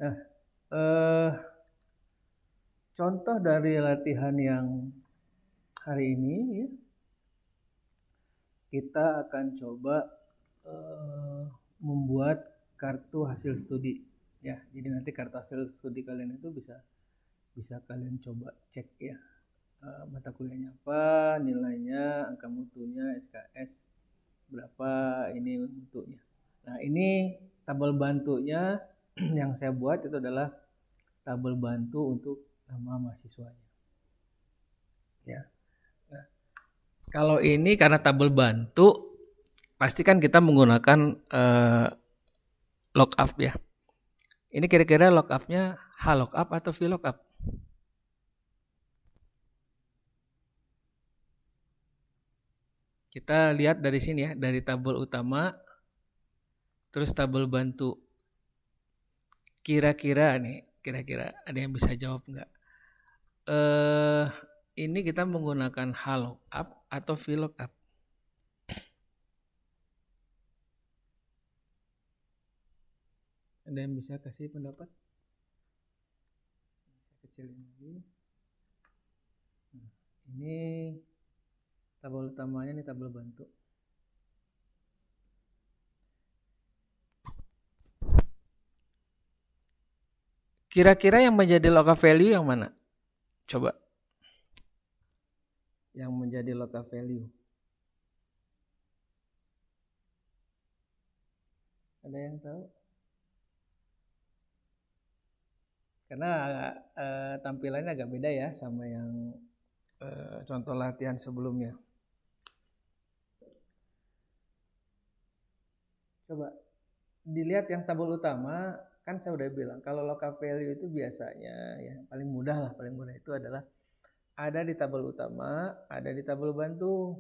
Nah, eh, contoh dari latihan yang hari ini ya, kita akan coba eh, membuat kartu hasil studi ya. Jadi nanti kartu hasil studi kalian itu bisa bisa kalian coba cek ya. Mata kuliahnya apa, nilainya, angka mutunya, SKS berapa ini mutunya. Nah, ini tabel bantunya yang saya buat itu adalah tabel bantu untuk nama mahasiswanya. Ya. Nah, kalau ini karena tabel bantu, pasti kan kita menggunakan lookup ya. Ini kira-kira lookupnya H lookup atau V lookup? Kita lihat dari sini ya, dari tabel utama, terus tabel bantu. Kira-kira nih, kira-kira ada yang bisa jawab nggak? Eh, ini kita menggunakan H lookup atau V lookup? Ada yang bisa kasih pendapat? Saya kecilin lagi. Nah, ini tabel utamanya, ini tabel bantu. Kira-kira yang menjadi lookup value yang mana? Coba. Yang menjadi lookup value. Ada yang tahu? Karena tampilannya agak beda ya sama yang contoh latihan sebelumnya. Coba dilihat yang tabel utama, kan saya udah bilang kalau lookup value itu biasanya ya paling mudah itu adalah ada di tabel utama, ada di tabel bantu.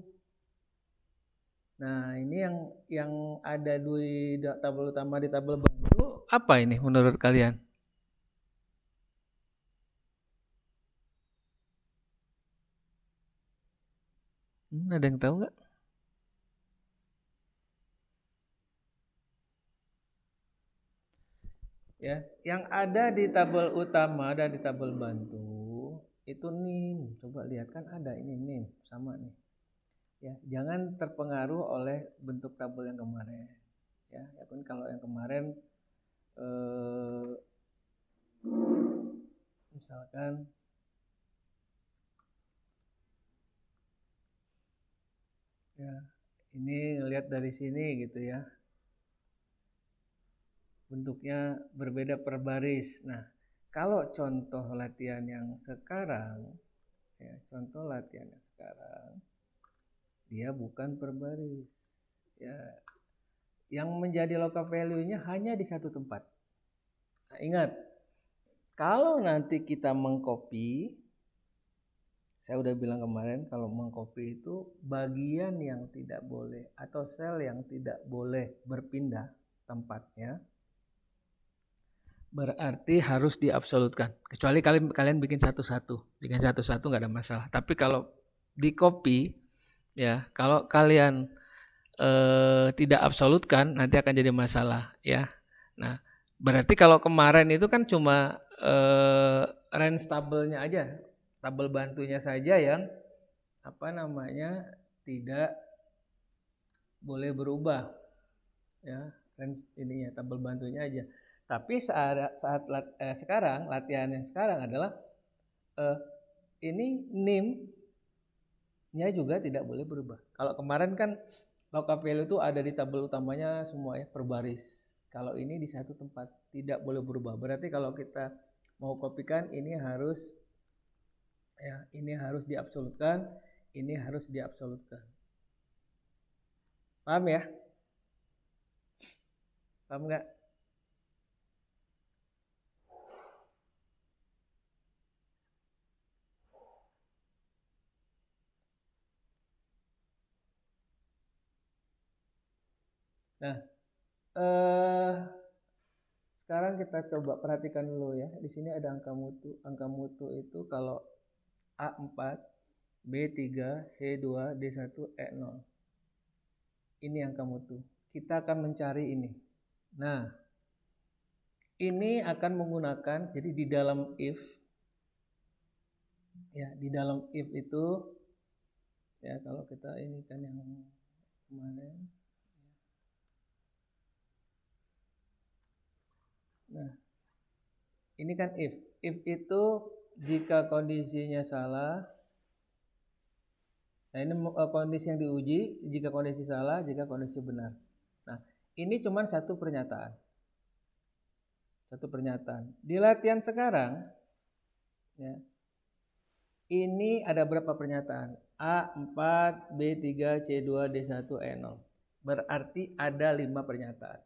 Nah, ini yang ada di tabel utama di tabel bantu apa ini menurut kalian? Ada yang tahu nggak? Ya, yang ada di tabel utama dan di tabel bantu itu NIM. Coba lihat kan ada ini NIM sama nih. Ya, jangan terpengaruh oleh bentuk tabel yang kemarin. Ya kan kalau yang kemarin eh, misalkan ya ini lihat dari sini gitu ya. Bentuknya berbeda per baris. Nah, kalau contoh latihan yang sekarang ya, contoh latihan yang sekarang dia bukan per baris. Ya, yang menjadi local value-nya hanya di satu tempat. Nah, ingat, kalau nanti kita mengcopy, saya udah bilang kemarin kalau mengcopy itu bagian yang tidak boleh atau sel yang tidak boleh berpindah tempatnya, berarti harus diabsolutkan. Kecuali kalian bikin satu-satu nggak ada masalah. Tapi kalau di copy ya, kalau kalian tidak absolutkan nanti akan jadi masalah ya. Nah, berarti kalau kemarin itu kan cuma range tabelnya aja, tabel bantunya saja yang apa namanya tidak boleh berubah ya, range ininya tabel bantunya aja. Tapi sekarang latihan yang sekarang adalah eh, ini NIM-nya juga tidak boleh berubah. Kalau kemarin kan lookup value itu ada di tabel utamanya semua ya per baris. Kalau ini di satu tempat tidak boleh berubah. Berarti kalau kita mau kopikan ini harus diabsolutkan, ini harus diabsolutkan. Paham ya? Paham nggak? Nah, eh, sekarang kita coba perhatikan dulu ya. Di sini ada angka mutu. Angka mutu itu kalau A4, B3, C2, D1, E0. Ini angka mutu. Kita akan mencari ini. Nah, ini akan menggunakan, jadi di dalam if, ya di dalam if itu, ya kalau kita ini kan yang kemarin, nah ini kan if itu jika kondisinya salah, nah ini kondisi yang diuji, jika kondisi salah, jika kondisi benar. Nah ini cuma satu pernyataan. Di latihan sekarang, ya, ini ada berapa pernyataan? A 4, B 3, C 2, D 1, E 0. Berarti ada 5 pernyataan.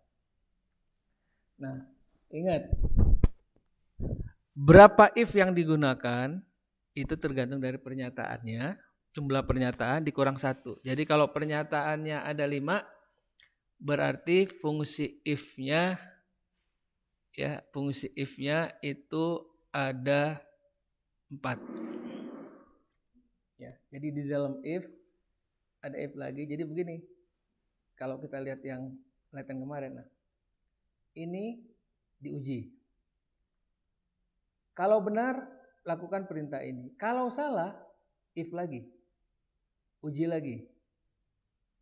Nah, ingat, berapa if yang digunakan itu tergantung dari pernyataannya. Jumlah pernyataan dikurang 1. Jadi kalau pernyataannya ada 5, berarti fungsi if-nya, ya, fungsi if-nya itu ada 4. Ya, jadi di dalam if ada if lagi. Jadi begini, kalau kita lihat yang latihan kemarin, nah ini diuji. Kalau benar, lakukan perintah ini. Kalau salah, if lagi, uji lagi.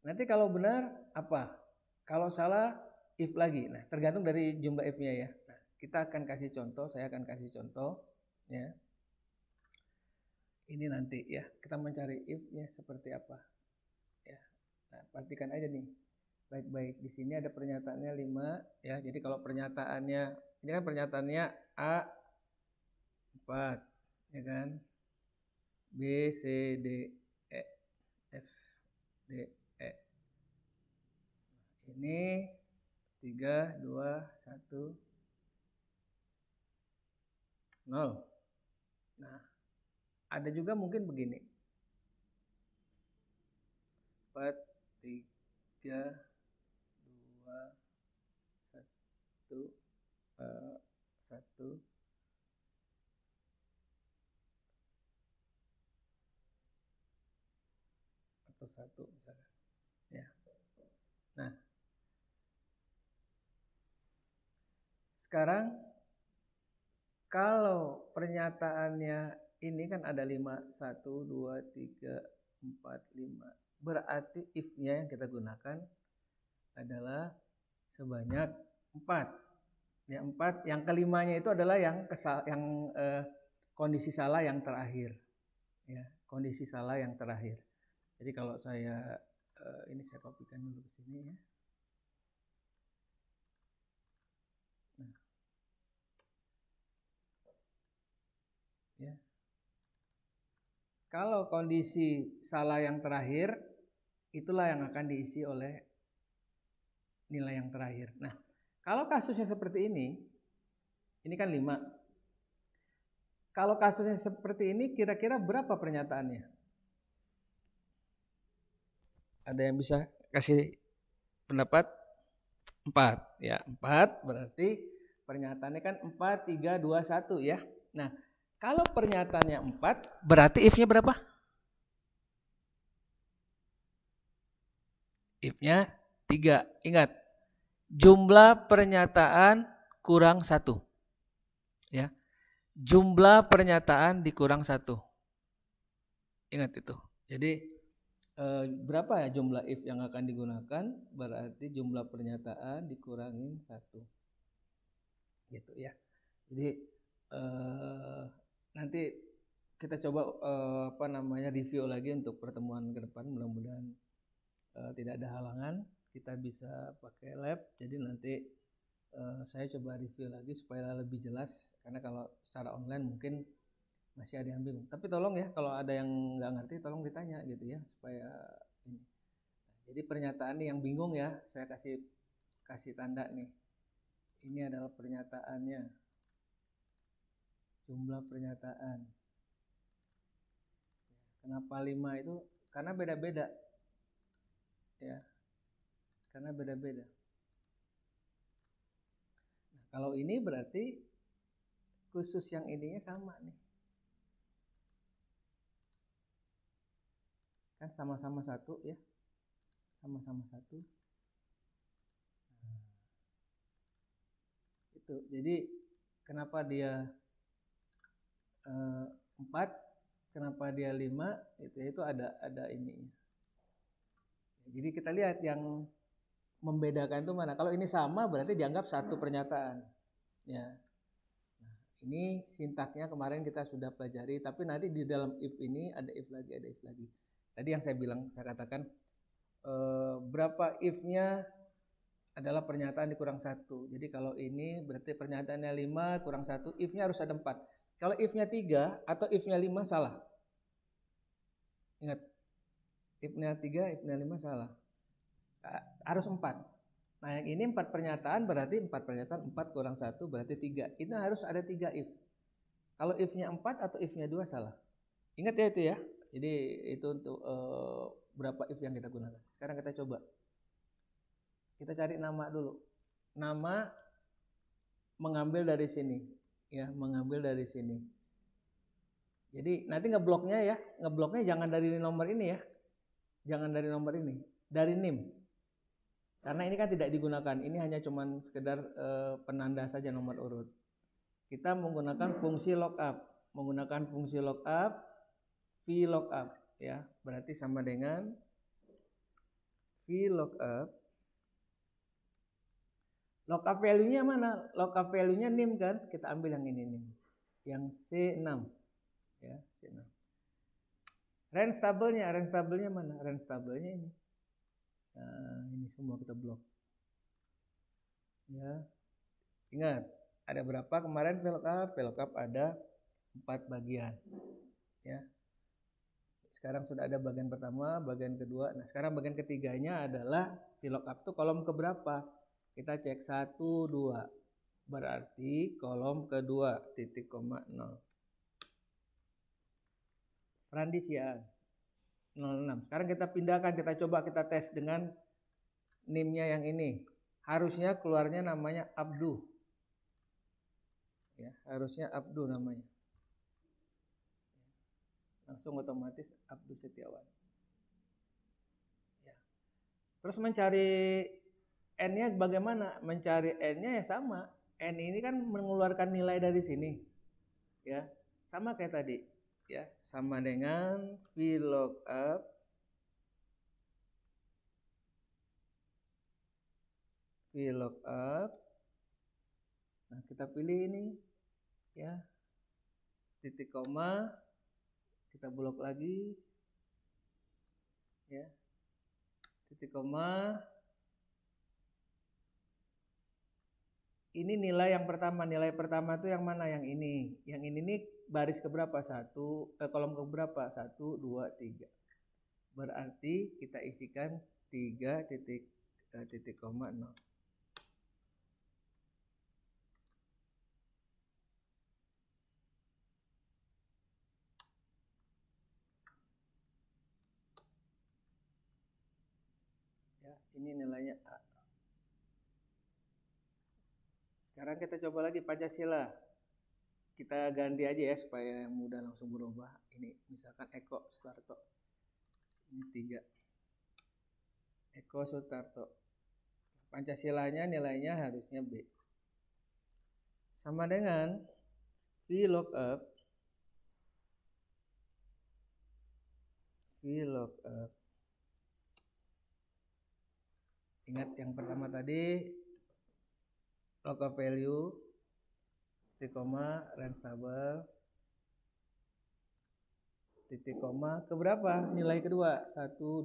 Nanti kalau benar apa? Kalau salah, if lagi. Nah, tergantung dari jumlah if-nya ya. Nah, kita akan kasih contoh, saya akan kasih contoh, ya. Ini nanti ya, kita mencari if-nya seperti apa. Ya. Nah, perhatikan aja nih. Baik-baik, di sini ada pernyataannya 5 ya. Jadi kalau pernyataannya, ini kan pernyataannya A 4 ya kan. B C D E F D E. Ini 3 2 1 0. Nah, ada juga mungkin begini. 4 3 2 1 1 atau 1 misalnya. Ya. Nah, sekarang kalau pernyataannya ini kan ada 5, 1, 2, 3, 4, 5. Berarti if-nya yang kita gunakan adalah sebanyak 4. Ya, 4. Yang kelimanya itu adalah yang kondisi salah yang terakhir. Ya, kondisi salah yang terakhir. Jadi kalau saya ini saya kopikan dulu ke sini ya. Nah. Ya. Kalau kondisi salah yang terakhir, itulah yang akan diisi oleh nilai yang terakhir. Nah, kalau kasusnya seperti ini kan 5. Kalau kasusnya seperti ini, kira-kira berapa pernyataannya? Ada yang bisa kasih pendapat? 4. Ya, 4 berarti pernyataannya kan 4, 3, 2, 1 ya. Nah, kalau pernyataannya 4, berarti if-nya berapa? If-nya 3. Ingat, jumlah pernyataan kurang 1. Ya. Jumlah pernyataan dikurang 1. Ingat itu. Jadi berapa ya jumlah if yang akan digunakan? Berarti jumlah pernyataan dikurangin 1. Gitu ya. Jadi nanti kita coba review lagi untuk pertemuan ke depan. Mudah-mudahan tidak ada halangan. Kita bisa pakai lab. Jadi nanti saya coba review lagi supaya lebih jelas. Karena kalau secara online mungkin masih ada yang bingung. Tapi tolong ya, kalau ada yang nggak ngerti tolong ditanya gitu ya, supaya ini. Jadi pernyataan nih yang bingung ya, saya kasih tanda nih. Ini adalah pernyataannya. Jumlah pernyataan. Kenapa 5 itu? Karena beda-beda. Ya. Karena beda-beda. Nah, kalau ini berarti khusus yang ininya sama nih. Kan sama-sama 1 ya. Sama-sama 1. Itu. Jadi kenapa dia 4, kenapa dia 5, itu ada ininya. Jadi kita lihat yang membedakan itu mana. Kalau ini sama berarti dianggap satu pernyataan. Ya. Nah, ini sintaknya kemarin kita sudah pelajari, tapi nanti di dalam if ini ada if lagi, ada if lagi. Tadi yang saya bilang, saya katakan berapa if-nya adalah pernyataan dikurang 1. Jadi kalau ini berarti pernyataannya 5 kurang 1, if-nya harus ada 4. Kalau if-nya 3 atau if-nya 5 salah. Ingat, if-nya 3, if-nya 5 salah. Harus 4. Nah yang ini 4 pernyataan berarti 4 pernyataan, 4 kurang 1 berarti 3. Itu harus ada 3 if. Kalau if-nya 4 atau if-nya 2 salah. Ingat ya itu ya. Jadi itu untuk berapa if yang kita gunakan. Sekarang kita coba. Kita cari nama dulu. Nama mengambil dari sini. Ya, mengambil dari sini. Jadi nanti ngebloknya ya. Ngebloknya jangan dari nomor ini ya. Jangan dari nomor ini. Dari NIM. Karena ini kan tidak digunakan. Ini hanya cuman sekedar penanda saja nomor urut. Kita menggunakan fungsi lookup. Menggunakan fungsi lookup, VLOOKUP ya. Berarti sama dengan VLOOKUP. Lookup value-nya mana? Lookup value-nya NIM kan? Kita ambil yang ini NIM. Yang C6. Ya, C6. Range table-nya mana? Range table-nya ini. Nah, ini semua kita blok. Ya. Ingat, ada berapa kemarin VLOOKUP? VLOOKUP ada 4 bagian. Ya. Sekarang sudah ada bagian pertama, bagian kedua. Nah, sekarang bagian ketiganya adalah VLOOKUP itu kolom keberapa? Kita cek 1, 2. Berarti kolom kedua, titik koma 0. Perandisian 06. Sekarang kita pindahkan, kita coba kita tes dengan NIM-nya yang ini. Harusnya keluarnya namanya Abdu. Ya, harusnya Abdu namanya. Langsung otomatis Abdu Setiawan. Ya. Terus mencari N-nya bagaimana? Mencari N-nya ya sama. N ini kan mengeluarkan nilai dari sini. Ya, sama kayak tadi. Ya, sama dengan VLOOKUP Nah, kita pilih ini ya. Titik koma, kita blok lagi. Ya. Titik koma. Ini nilai yang pertama. Nilai pertama itu yang mana? Yang ini. Yang ini nih baris keberapa? Kolom keberapa? 1, 2, 3. Berarti kita isikan 3 titik koma 0. Ya, ini nilainya A. Sekarang kita coba lagi Pancasila. Kita ganti aja ya supaya yang mudah langsung berubah. Ini misalkan Eko Sutarto. Ini 3. Eko Sutarto. Pancasilanya nilainya harusnya B. Sama dengan VLOOKUP. Ingat yang pertama tadi lookup value titik koma range table titik koma keberapa nilai kedua 1 2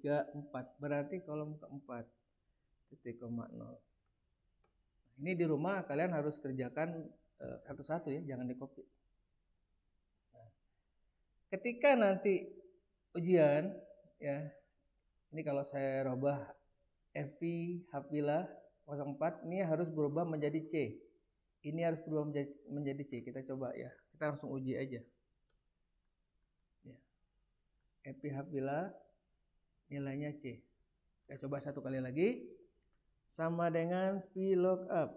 3 4 berarti kolom keempat titik koma 0. Ini di rumah kalian harus kerjakan satu-satu ya, jangan di copy. Nah, ketika nanti ujian ya, ini kalau saya robah Evi Hafila 04 ini harus berubah menjadi C. Ini harus berubah menjadi C. Kita coba ya. Kita langsung uji aja. Ya. Evi Hafila nilainya C. Kita coba satu kali lagi. Sama dengan VLOOKUP.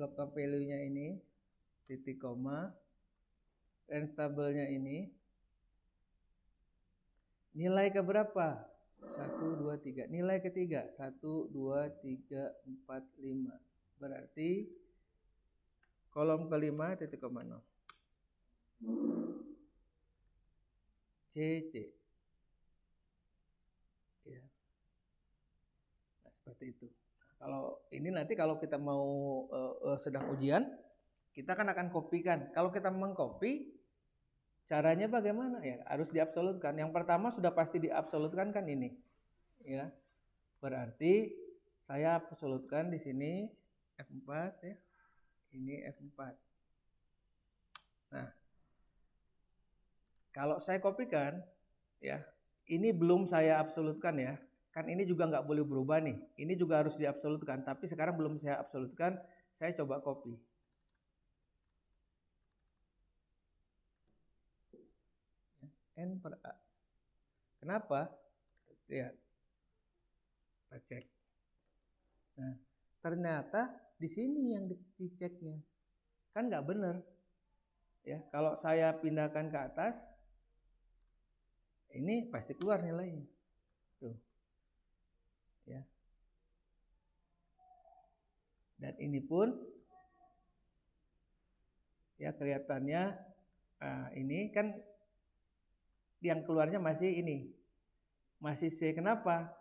Lookup value-nya ini titik koma. Range table-nya ini nilai keberapa? 1, 2, 3. Nilai ketiga 1, 2, 3, 4, 5. Berarti kolom kelima titik koma nol. C. Ya. Nah, seperti itu. Kalau ini nanti kalau kita mau sedang ujian, kita kan akan kopikan. Kalau kita mengcopy, caranya bagaimana? Ya, harus diabsolutkan. Yang pertama sudah pasti diabsolutkan kan ini. Ya. Berarti saya absolutkan di sini F4 ya. Ini F4. Nah, kalau saya kopikan ya, ini belum saya absolutkan ya. Kan ini juga nggak boleh berubah nih. Ini juga harus diabsolutkan. Tapi sekarang belum saya absolutkan. Saya coba copy. N per A. Kenapa? Lihat. Kita cek. Nah, ternyata di sini yang diceknya. Kan nggak benar. Ya, kalau saya pindahkan ke atas, ini pasti keluar nilainya. Tuh. Ya. Dan ini pun ya kelihatannya ini kan yang keluarnya masih ini. Masih C. Kenapa?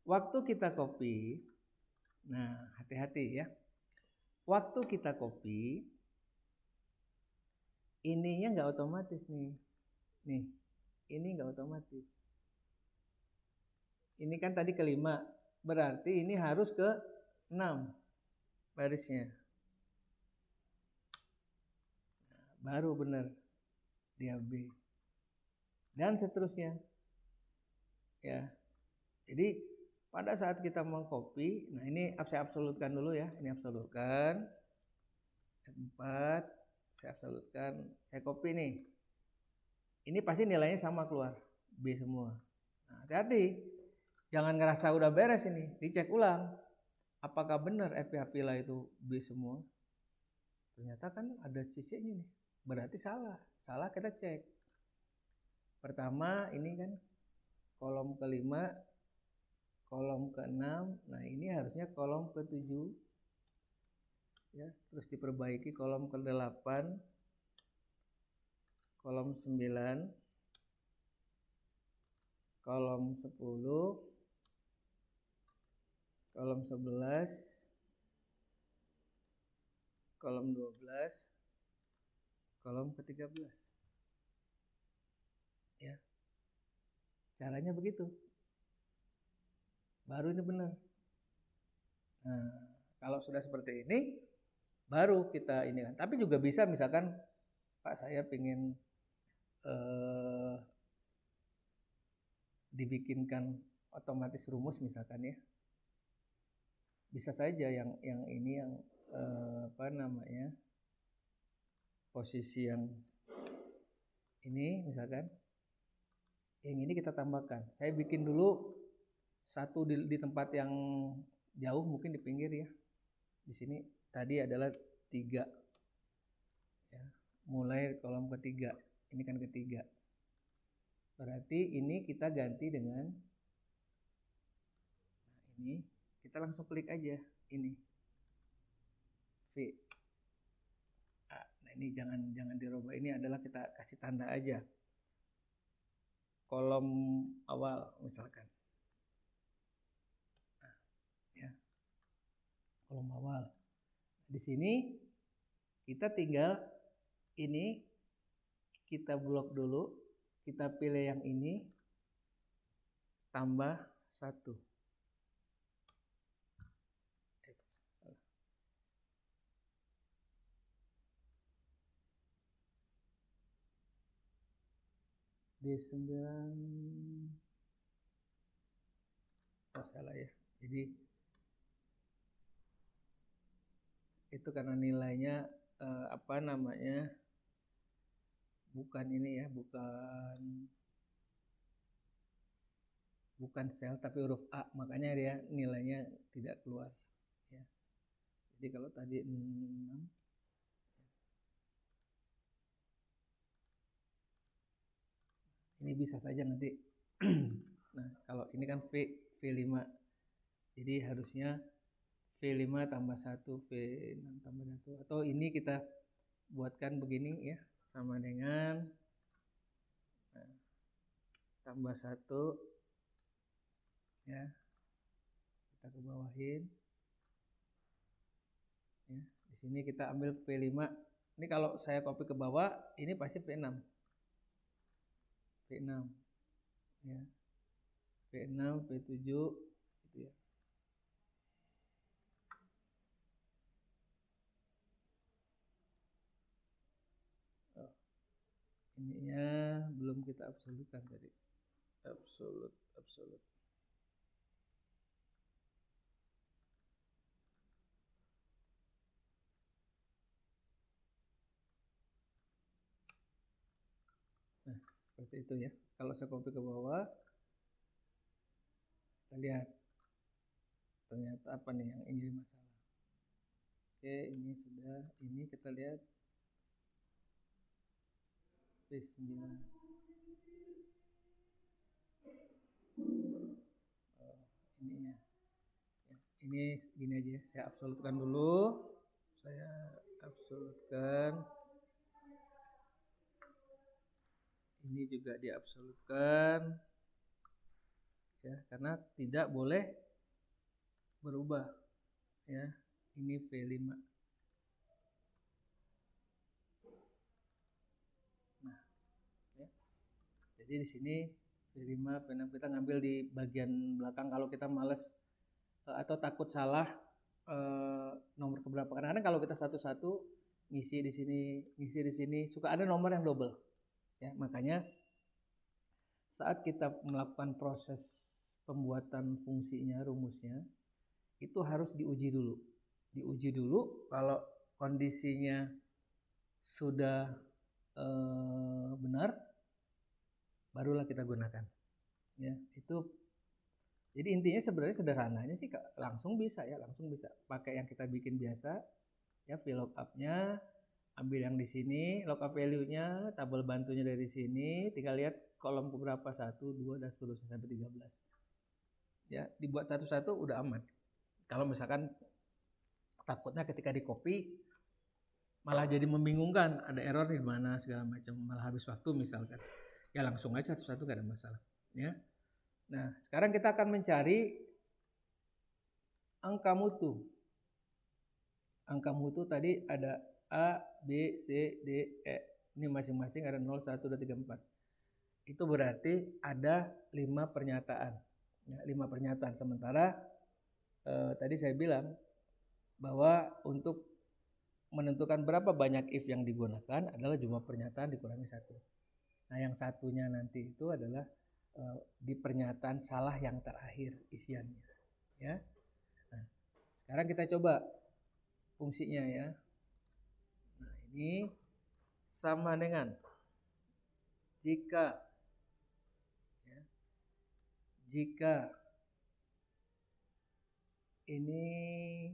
Waktu kita copy, nah hati-hati ya. Waktu kita copy, ininya nggak otomatis nih. Nih, ini nggak otomatis. Ini kan tadi kelima, berarti ini harus ke 6 barisnya. Nah, baru benar dia B. Dan seterusnya. Ya. Jadi pada saat kita mengcopy, nah ini saya absolutkan dulu ya. Ini absolutkan. F4, saya absolutkan, saya copy nih. Ini pasti nilainya sama keluar, B semua. Nah, hati-hati. Jangan ngerasa udah beres ini, dicek ulang. Apakah benar FPH pila itu B semua? Ternyata kan ada CC-nya nih. Berarti salah. Salah kita cek. Pertama ini kan kolom kelima, kolom keenam. Nah ini harusnya kolom ke-7. Ya, terus diperbaiki kolom ke-8, kolom 9, kolom 10, kolom 11, kolom 12, kolom ke-13. Ya. Caranya begitu. Baru ini benar. Nah, kalau sudah seperti ini baru kita ini kan. Tapi juga bisa misalkan Pak saya ingin dibikinkan otomatis rumus misalkan ya. Bisa saja yang ini yang apa namanya? Posisi yang ini misalkan, yang ini kita tambahkan. Saya bikin dulu satu di tempat yang jauh, mungkin di pinggir ya. Di sini tadi adalah 3 ya. Mulai kolom ketiga, ini kan ketiga. Berarti ini kita ganti dengan ini, kita langsung klik aja ini V. Nah ini jangan dirubah, ini adalah kita kasih tanda aja kolom awal misalkan. Nah, ya. Kolom awal. Di sini kita tinggal ini kita blok dulu, kita pilih yang ini tambah 1. D9 salah ya. Jadi itu karena nilainya apa namanya, bukan ini ya, bukan sel tapi huruf A, makanya dia nilainya tidak keluar ya. Jadi kalau tadi 6, ini bisa saja nanti Nah, kalau ini kan V5. Jadi harusnya V5 tambah 1, V6 tambah 1. Atau ini kita buatkan begini ya, sama dengan tambah 1 ya. Kita ke bawahin. Ya, di sini kita ambil V5. Ini kalau saya copy ke bawah, ini pasti V6. V6 ya. V6, V7 gitu ya. Oh, ininya belum kita absolutkan tadi. Absolut. Nah, seperti itu ya. Kalau saya copy ke bawah, kita lihat ternyata apa nih yang ini masalah. Oke, ini sudah. Ini kita lihat V9. Ini ya. Ini gini aja, saya absolutkan dulu. Saya absolutkan. Ini juga diabsolutkan. Ya, karena tidak boleh berubah. Ya, ini V5. Nah, ya. Jadi di sini V5, V6 kita ngambil di bagian belakang kalau kita males atau takut salah nomor keberapa. Kadang-kadang kalau kita satu-satu ngisi di sini, suka ada nomor yang double. Ya, makanya saat kita melakukan proses pembuatan fungsinya, rumusnya, itu harus diuji dulu. Diuji dulu kalau kondisinya sudah benar, barulah kita gunakan. Ya, itu jadi intinya sebenarnya sederhananya sih langsung bisa pakai yang kita bikin biasa ya, VLOOKUP-nya ambil yang di sini, lookup value-nya, tabel bantunya dari sini, tinggal lihat kolom keberapa 1, 2 dan seterusnya sampai 13. Ya, dibuat satu-satu udah aman. Kalau misalkan takutnya ketika di copy malah jadi membingungkan, ada error di mana segala macam, malah habis waktu misalkan. Ya langsung aja satu-satu gak ada masalah, ya. Nah, sekarang kita akan mencari angka mutu. Angka mutu tadi ada A, B, C, D, E. Ini masing-masing ada 0, 1, 2, 3, 4. Itu berarti ada 5 pernyataan. Ya, 5 pernyataan. Sementara tadi saya bilang bahwa untuk menentukan berapa banyak if yang digunakan adalah jumlah pernyataan dikurangi 1. Nah, yang satunya nanti itu adalah di pernyataan salah yang terakhir isiannya. Ya. Nah, sekarang kita coba fungsinya ya. Nah, ini sama dengan jika ini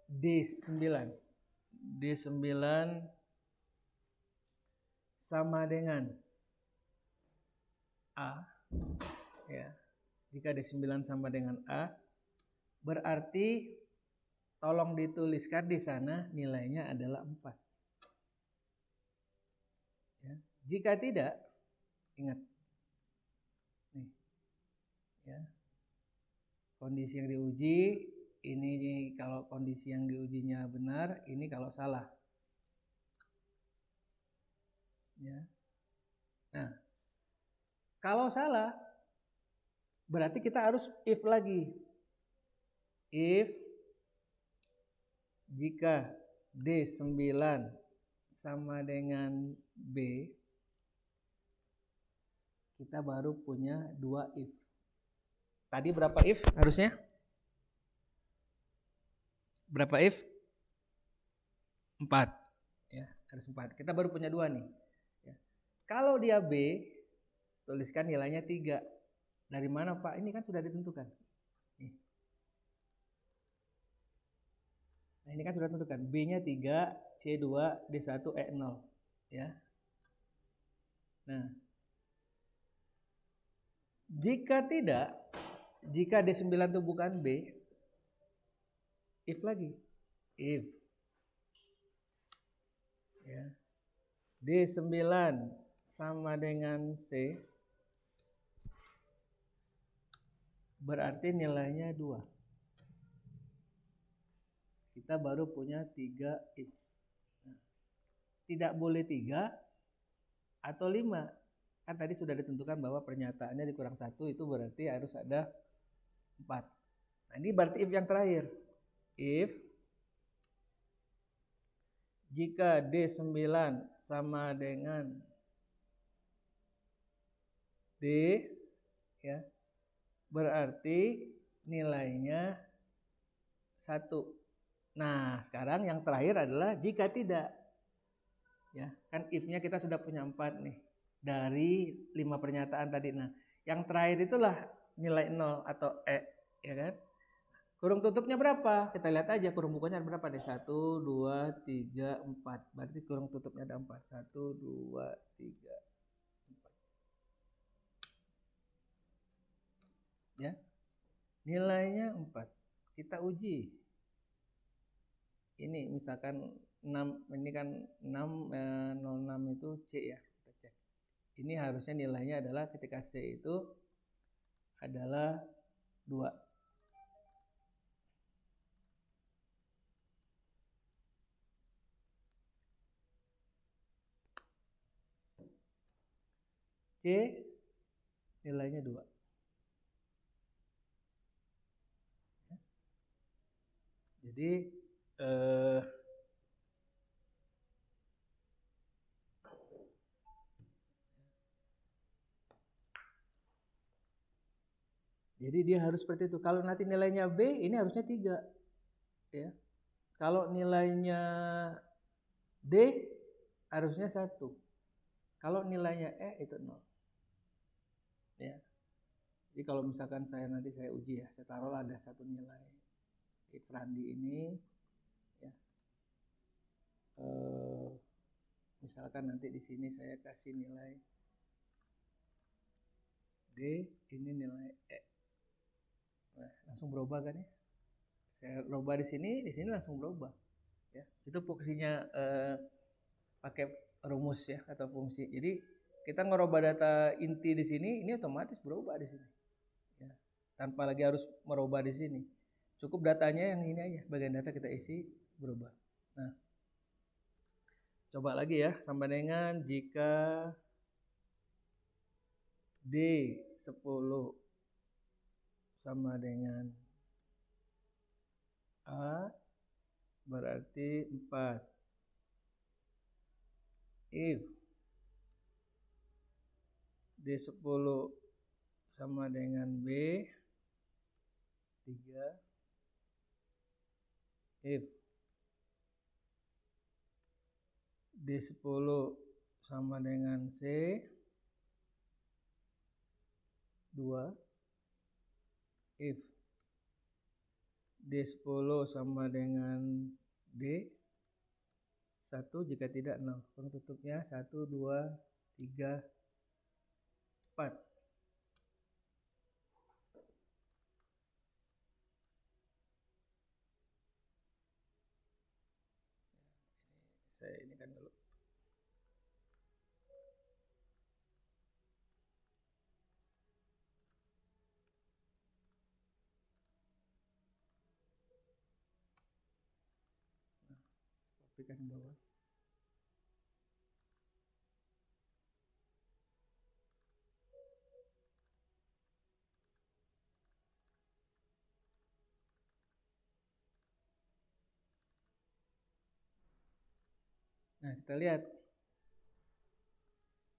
D9 sama dengan A ya. Jika D9 sama dengan A, berarti tolong dituliskan di sana nilainya adalah 4. Ya. Jika tidak, ingat nih ya, kondisi yang diuji ini kalau kondisi yang diujinya benar, ini kalau salah ya. Nah, kalau salah berarti kita harus if lagi. If jika D9 sama dengan B, kita baru punya 2 if. Tadi berapa if harusnya? Berapa if? 4. Ya, harus 4. Kita baru punya 2 nih. Ya. Kalau dia B, tuliskan nilainya 3. Dari mana Pak? Ini kan sudah ditentukan. Nih. Nah, ini kan sudah ditentukan. B-nya 3, C2, D1, E0. Ya. Nah, Jika tidak, jika D9 itu bukan B, if lagi. If ya, D9 sama dengan C, berarti nilainya 2. Kita baru punya 3 if. Nah, tidak boleh 3 atau 5. Kan tadi sudah ditentukan bahwa pernyataannya dikurang 1 itu berarti harus ada 4. Nah, ini berarti if yang terakhir. If jika D9 sama dengan D ya, berarti nilainya 1. Nah, sekarang yang terakhir adalah jika tidak. Ya, kan if-nya kita sudah punya 4 nih dari 5 pernyataan tadi. Nah, yang terakhir itulah nilai 0 atau ya kan? Kurung tutupnya berapa? Kita lihat aja kurung bukunya ada berapa deh. 1, 2, 3, 4. Berarti kurung tutupnya ada 4. 1, 2, 3, 4. Ya. Nilainya 4. Kita uji. Ini misalkan 6, ini kan 6, 06 itu C ya. Kita cek. Ini harusnya nilainya adalah ketika C itu adalah 2. C nilainya 2. Jadi dia harus seperti itu. Kalau nanti nilainya B, ini harusnya 3. Ya. Kalau nilainya D, harusnya 1. Kalau nilainya E, itu 0. Ya. Jadi kalau misalkan nanti saya uji ya, saya taruhlah ada satu nilai Ifrandi ini. Ya. Misalkan nanti di sini saya kasih nilai D, ini nilai E. Nah, langsung berubah kan ya? Saya rubah di sini langsung berubah. Ya, itu fungsinya pakai rumus ya atau fungsi. Jadi kita ngerubah data inti di sini, ini otomatis berubah di sini. Ya, tanpa lagi harus merubah di sini. Cukup datanya yang ini aja, bagian data kita isi berubah. Nah, coba lagi ya, sama dengan jika D10 sama dengan A berarti 4. If D10 sama dengan B 3. If D10 sama dengan C 2. If D10 sama dengan D 1, jika tidak 0. Penutupnya 1, 2, 3, 4. Saya ini kan dulu. Nah, kopikan ke bawah. Nah, kita lihat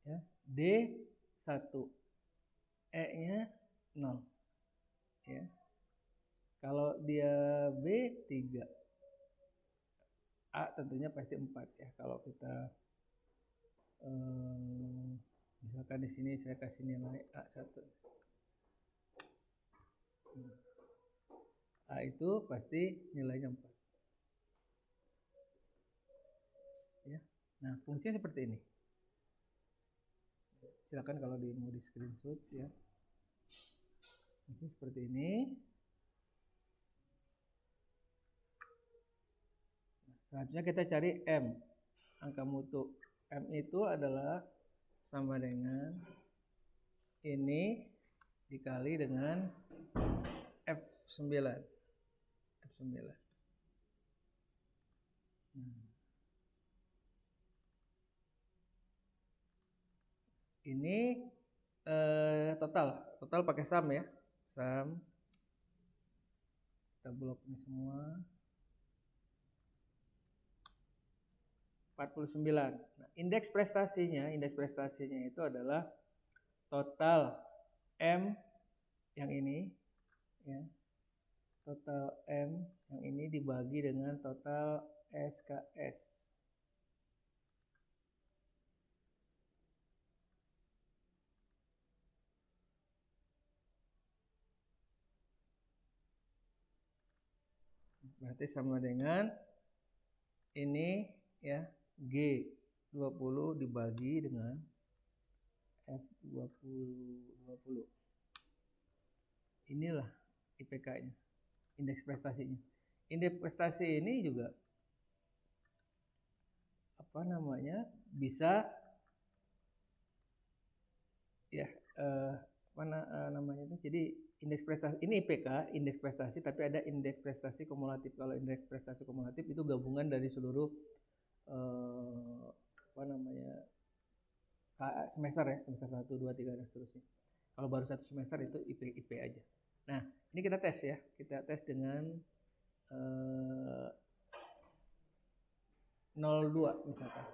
ya, D1, E-nya 0. Ya. Kalau dia B3, A tentunya pasti 4 ya. Kalau kita misalkan di sini saya kasih nilai A1. A itu pasti nilainya 4. Ya. Nah, fungsinya seperti ini. Silakan kalau mau di screenshot ya. Ini seperti ini. Selanjutnya kita cari M. Angka mutu M itu adalah sama dengan ini dikali dengan F9. F9. Ini total pakai sum ya. Sum. Kita blok ini semua. 49. Nah, indeks prestasinya itu adalah total M yang ini ya. Total M yang ini dibagi dengan total SKS. Berarti sama dengan ini ya, G20 dibagi dengan F20. Inilah IPK-nya, indeks prestasinya. Indeks prestasi ini juga bisa ya namanya itu. Jadi indeks prestasi ini IPK, indeks prestasi, tapi ada indeks prestasi kumulatif. Kalau indeks prestasi kumulatif itu gabungan dari seluruh semester ya, semester 1, 2, 3 dan seterusnya. Kalau baru satu semester itu IP aja. Nah, ini kita tes ya. Kita tes dengan 02 misalkan.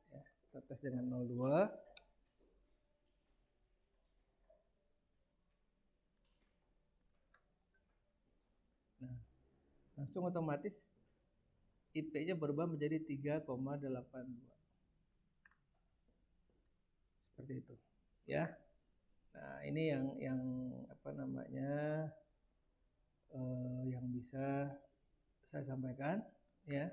Ya, kita tes dengan 02. Nah, langsung otomatis IP-nya berubah menjadi 3,82. Seperti itu. Ya. Nah, ini yang yang bisa saya sampaikan ya.